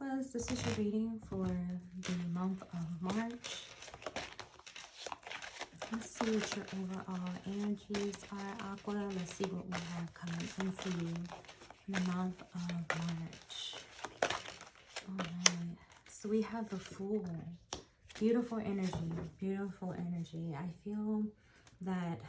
Aquas, this is your reading for the month of March. Let's see what your overall energies are, Aqua. Let's see what we have coming in for you in the month of March. All right. So we have the Fool. Beautiful energy. Beautiful energy. I feel that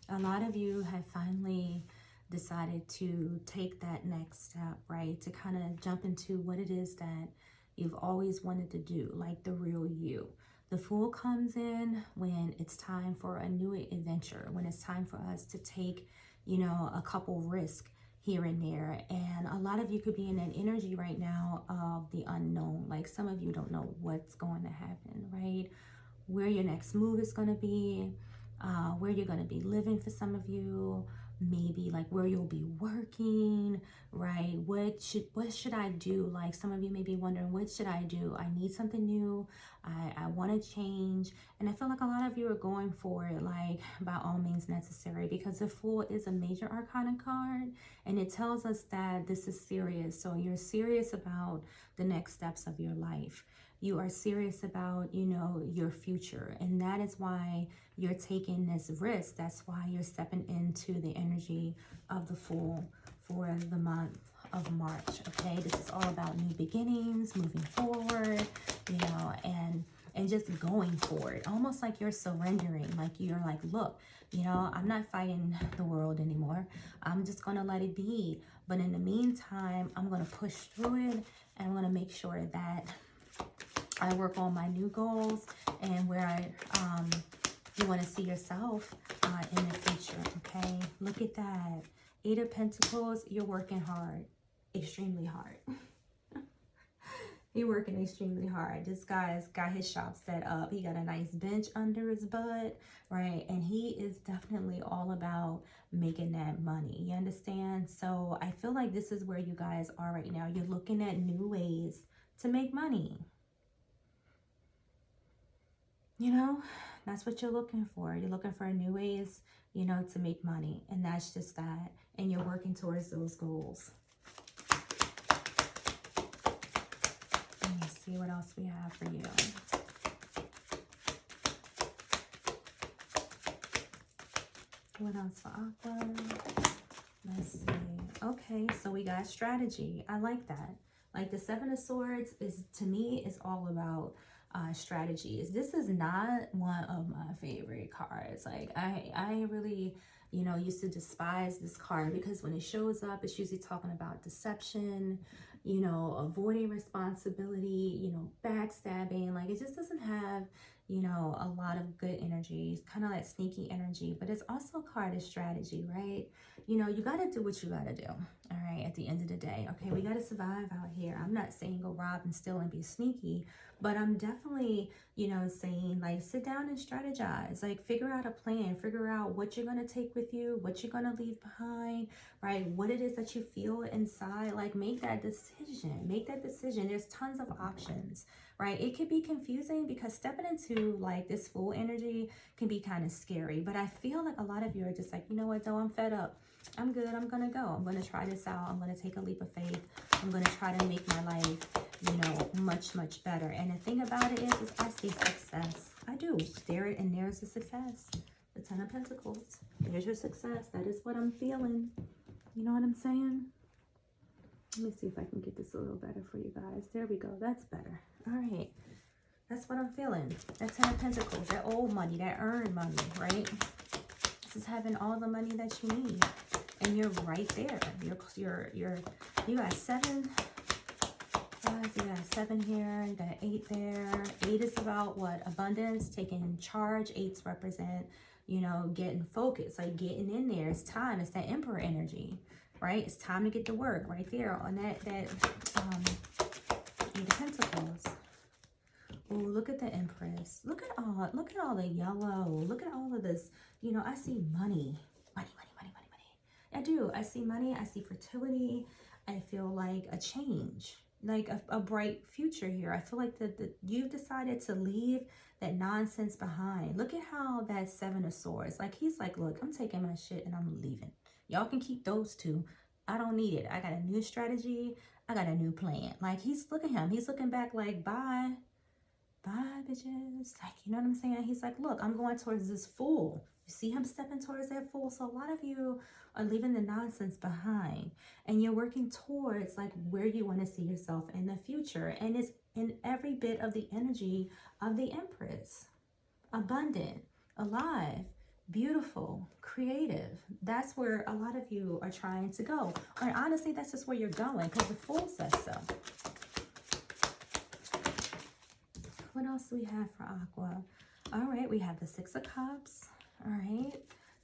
a lot of you have finally decided to take that next step, right? To kind of jump into what it is that you've always wanted to do, like the real you. The Fool comes in when it's time for a new adventure, when it's time for us to take, you know, a couple risks here and there. And a lot of you could be in that energy right now of the unknown. Like some of you don't know what's going to happen, right? Where your next move is going to be, where you're going to be living for some of you, maybe like where you'll be working, right? What should I do? Like some of you may be wondering, what should I do? I need something new. I want to change. And I feel like a lot of you are going for it, like by all means necessary, because the Fool is a major arcana card and it tells us that this is serious. So you're serious about the next steps of your life. You are serious about, you know, your future. And that is why you're taking this risk. That's why you're stepping into the energy of the Fool for the month of March. Okay, this is all about new beginnings, moving forward, you know, and just going for it. Almost like you're surrendering, like you're like, look, you know, I'm not fighting the world anymore. I'm just going to let it be. But in the meantime, I'm going to push through it, and I'm going to make sure that I work on my new goals and where you want to see yourself in the future, okay? Look at that. 8 of Pentacles, you're working hard, extremely hard. You're working extremely hard. This guy's got his shop set up. He got a nice bench under his butt, right? And he is definitely all about making that money. You understand? So I feel like this is where you guys are right now. You're looking at new ways to make money. You know, that's what you're looking for. You're looking for new ways, you know, to make money. And that's just that. And you're working towards those goals. Let me see what else we have for you. What else for Aqua? Let's see. Okay, so we got strategy. I like that. Like the 7 of Swords is, to me, is all about strategies. This is not one of my favorite cards. Like I really, you know, used to despise this card because when it shows up, it's usually talking about deception, you know, avoiding responsibility, you know, backstabbing. Like it just doesn't have, you know, a lot of good energy. It's kind of like sneaky energy, but it's also a card of strategy, right? You know, you got to do what you got to do. All right. At the end of the day. Okay. We got to survive out here. I'm not saying go rob and steal and be sneaky, but I'm definitely, you know, saying like sit down and strategize, like figure out a plan, figure out what you're going to take with you, what you're going to leave behind, right? What it is that you feel inside, like make that decision. There's tons of options, right? It could be confusing because stepping into like this Fool energy can be kind of scary, but I feel like a lot of you are just like, you know what, though, I'm fed up. I'm good. I'm going to go. I'm going to try this out. I'm going to take a leap of faith. I'm going to try to make my life, you know, much, much better. And the thing about it is I see success. I do. There's the success. The 10 of Pentacles. There's your success. That is what I'm feeling. You know what I'm saying? Let me see if I can get this a little better for you guys. There we go. That's better. All right. That's what I'm feeling. That 10 of Pentacles. That old money. That earned money, right? This is having all the money that you need. And you're right there. You got 7. You got 7 here. You got 8 there. 8 is about what? Abundance, taking charge. 8s represent, you know, getting focused, like getting in there. It's time. It's that Emperor energy, right? It's time to get to work right there on that 8 of Pentacles. Oh, look at the Empress. Look at all the yellow. Look at all of this. You know, I see money. Money. I do. I see money. I see fertility. I feel like a change, like a bright future here. I feel like that you've decided to leave that nonsense behind. Look at how that 7 of Swords, like he's like, look, I'm taking my shit and I'm leaving. Y'all can keep those 2. I don't need it. I got a new strategy. I got a new plan. Like, he's, look at him. He's looking back like, bye. Bye, bitches. Like, you know what I'm saying? He's like, look, I'm going towards this fool. You see him stepping towards that fool? So a lot of you are leaving the nonsense behind. And you're working towards, like, where you want to see yourself in the future. And it's in every bit of the energy of the Empress. Abundant, alive, beautiful, creative. That's where a lot of you are trying to go. Or honestly, that's just where you're going, because the Fool says so. What else do we have for Aqua? All right, we have the Six of Cups. All right,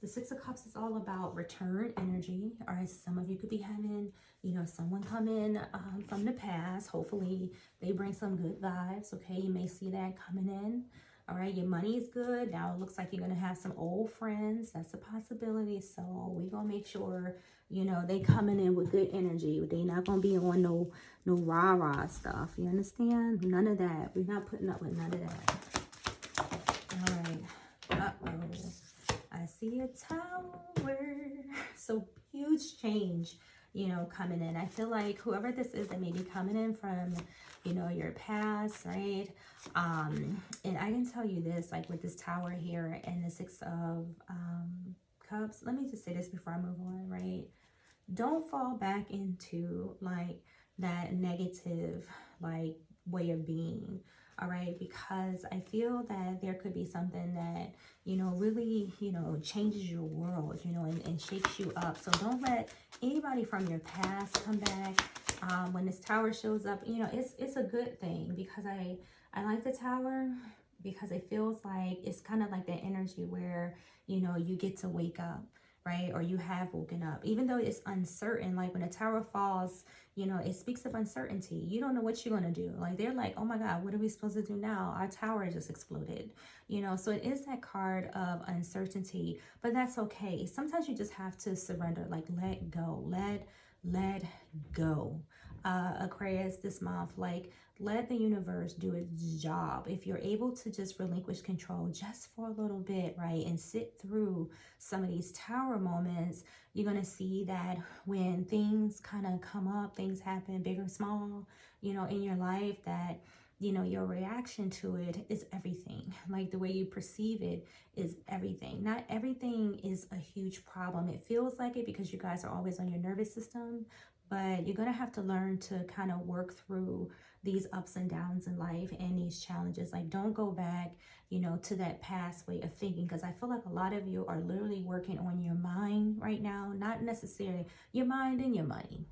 the Six of Cups is all about return energy. All right, some of you could be having, you know, someone come in from the past. Hopefully, they bring some good vibes. Okay, you may see that coming in. All right, your money is good. Now it looks like you're going to have some old friends. That's a possibility. So we're going to make sure, you know, they coming in with good energy. They not going to be on no rah-rah stuff. You understand? None of that. We're not putting up with none of that. All right. Uh-oh. I see a tower. So huge change, you know, coming in. I feel like whoever this is that may be coming in from, you know, your past, right? And I can tell you this, like with this tower here and the Six of Cups, let me just say this before I move on, right? Don't fall back into like that negative, like way of being, all right? Because I feel that there could be something that, you know, really, you know, changes your world, you know, and shakes you up. So don't let anybody from your past come back. When this tower shows up, you know, it's a good thing, because I like the tower because it feels like it's kind of like that energy where, you know, you get to wake up, right? Or you have woken up, even though it's uncertain. Like when a tower falls, you know, it speaks of uncertainty. You don't know what you're going to do. Like they're like, oh my God, what are we supposed to do now? Our tower just exploded, you know? So it is that card of uncertainty, but that's okay. Sometimes you just have to surrender, like let go, let go. Aquarius, this month, like let the universe do its job. If you're able to just relinquish control just for a little bit, right, and sit through some of these tower moments, you're going to see that when things kind of come up, things happen, big or small, you know, in your life, that, you know, your reaction to it is everything. Like the way you perceive it is everything. Not everything is a huge problem. It feels like it because you guys are always on your nervous system, but you're going to have to learn to kind of work through these ups and downs in life and these challenges. Like don't go back, you know, to that past way of thinking, because I feel like a lot of you are literally working on your mind right now, not necessarily your mind and your money.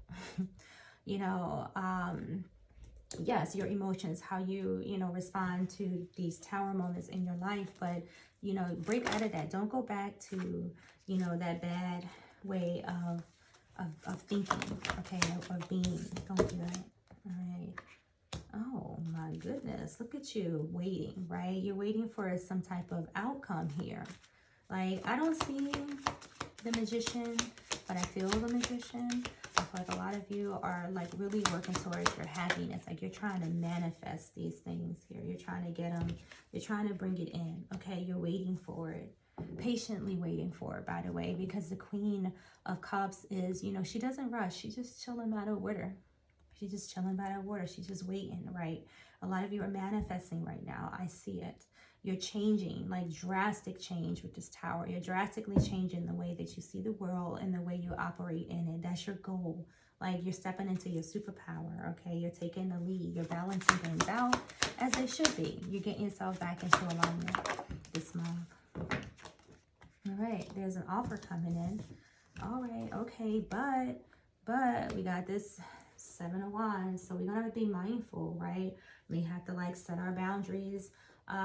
You know, yes, your emotions, how you, you know, respond to these tower moments in your life, but, you know, break out of that. Don't go back to, you know, that bad way of thinking, okay, of being. Don't do that. All right. Oh my goodness, look at you waiting, right? You're waiting for some type of outcome here. Like I don't see the Magician, but I feel the Magician. I feel like a lot of you are like really working towards your happiness. Like you're trying to manifest these things here. You're trying to get them. You're trying to bring it in. Okay, you're waiting for it. Patiently waiting for it, by the way, because the Queen of Cups is, you know, she doesn't rush. She's just chilling by the water. She's just chilling by the water. She's just waiting, right? A lot of you are manifesting right now. I see it. You're changing, like drastic change with this tower. You're drastically changing the way that you see the world and the way you operate in it. That's your goal. Like you're stepping into your superpower, okay? You're taking the lead. You're balancing things out as they should be. You're getting yourself back into alignment this month. All right, there's an offer coming in. All right, okay, but we got this Seven of Wands, so we're gonna have to be mindful, right? We have to like set our boundaries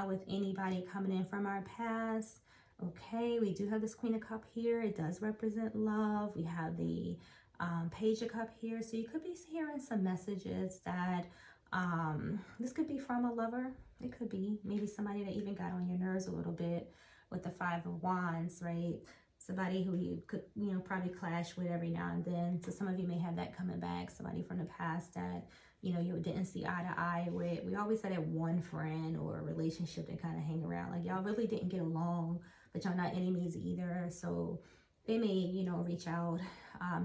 with anybody coming in from our past. Okay, we do have this Queen of Cup here. It does represent love. We have the Page of Cup here, so you could be hearing some messages that this could be from a lover. It could be maybe somebody that even got on your nerves a little bit with the Five of Wands, right? Somebody who you could, you know, probably clash with every now and then. So some of you may have that coming back. Somebody from the past that, you know, you didn't see eye to eye with. We always had that one friend or a relationship that kind of hang around. Like y'all really didn't get along, but y'all not enemies either. So they may, you know, reach out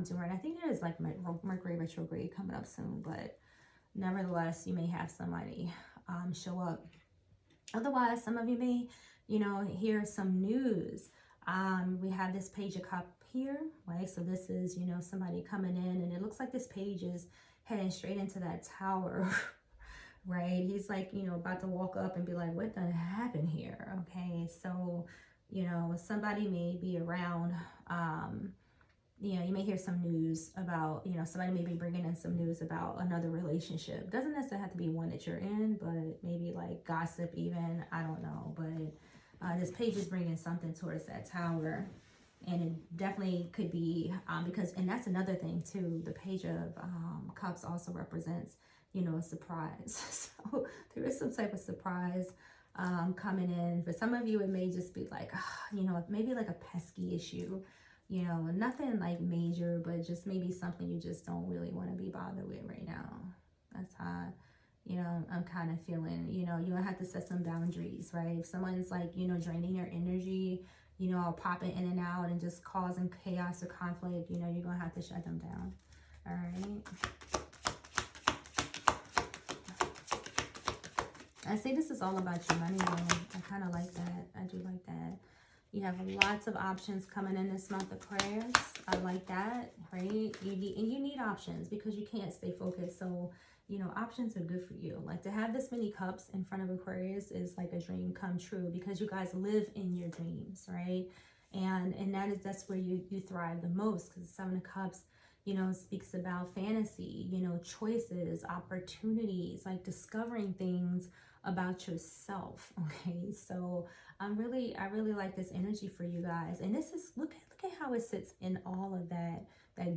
during, I think there is like Mercury retrograde coming up soon, but nevertheless, you may have somebody show up. Otherwise, some of you may, you know, hear some news. We have this Page of Cup here, right? So this is, you know, somebody coming in, and it looks like this page is heading straight into that tower, right? He's like, you know, about to walk up and be like, what the happened here? Okay, so, you know, somebody may be around. You know, you may hear some news about, you know, somebody may be bringing in some news about another relationship. Doesn't necessarily have to be one that you're in, but maybe like gossip even. I don't know. But this page is bringing something towards that tower. And it definitely could be, because, and that's another thing too, the Page of Cups also represents, you know, a surprise. So there is some type of surprise coming in. For some of you, it may just be like, you know, maybe like a pesky issue. You know, nothing like major, but just maybe something you just don't really want to be bothered with right now. That's how, you know, I'm kind of feeling. You know, you're going to have to set some boundaries, right? If someone's like, you know, draining your energy, you know, popping in and out and just causing chaos or conflict, you know, you're going to have to shut them down. All right. I say this is all about your money, though. I kind of like that. I do like that. You have lots of options coming in this month, Aquarius. I like that, right? You need options because you can't stay focused. So, you know, options are good for you. Like to have this many cups in front of Aquarius is like a dream come true because you guys live in your dreams, right? And that's where you thrive the most, because the Seven of Cups, you know, speaks about fantasy, you know, choices, opportunities, like discovering things about yourself. Okay, so I really like this energy for you guys. And this is, look at how it sits in all of that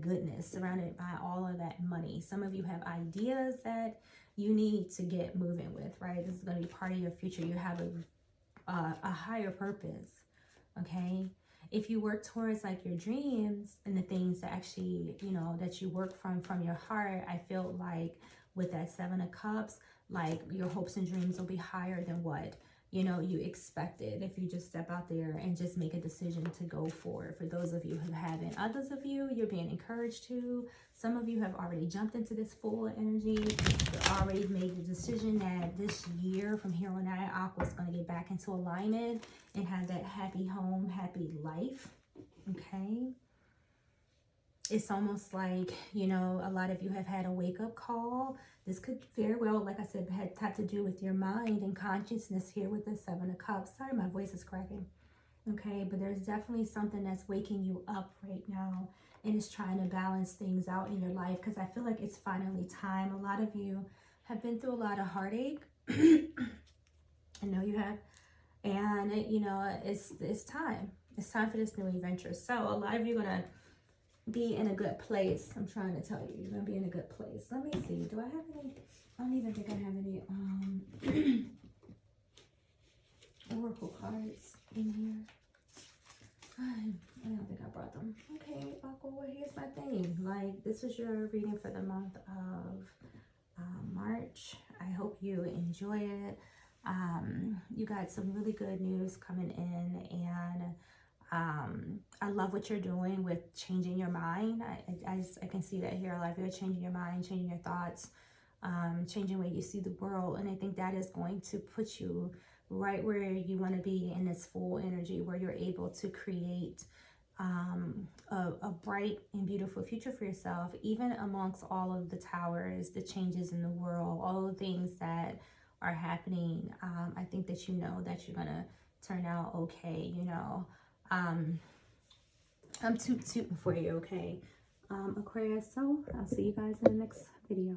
goodness, surrounded by all of that money. Some of you have ideas that you need to get moving with, right? This is going to be part of your future. You have a higher purpose. Okay, if you work towards like your dreams and the things that actually, you know, that you work from your heart, I feel like with that Seven of Cups, like your hopes and dreams will be higher than what, you know, you expected if you just step out there and just make a decision to go for it. For those of you who haven't, others of you, you're being encouraged to. Some of you have already jumped into this full energy. You already made the decision that this year from here on out, Aqua's going to get back into alignment and have that happy home, happy life. Okay. It's almost like, you know, a lot of you have had a wake-up call. This could very well, like I said, have to do with your mind and consciousness here with the Seven of Cups. Sorry, my voice is cracking. Okay, but there's definitely something that's waking you up right now and is trying to balance things out in your life, because I feel like it's finally time. A lot of you have been through a lot of heartache. I know you have. And, you know, it's time. It's time for this new adventure. So a lot of you are going to be in a good place. I'm trying to tell you, you're gonna be in a good place. Let me see, do I have any? I don't even think I have any oracle cards in here. I don't think I brought them. Okay, Aqua, well, here's my thing. Like, this is your reading for the month of March. I hope you enjoy it. You got some really good news coming in, and I love what you're doing with changing your mind. I can see that here. A lot of you are changing your mind, changing your thoughts, changing the way you see the world. And I think that is going to put you right where you want to be in this full energy, where you're able to create a bright and beautiful future for yourself, even amongst all of the towers, the changes in the world, all the things that are happening. I think that you know that you're going to turn out okay, you know. I'm tooting for you, okay? Aquarius, so I'll see you guys in the next video.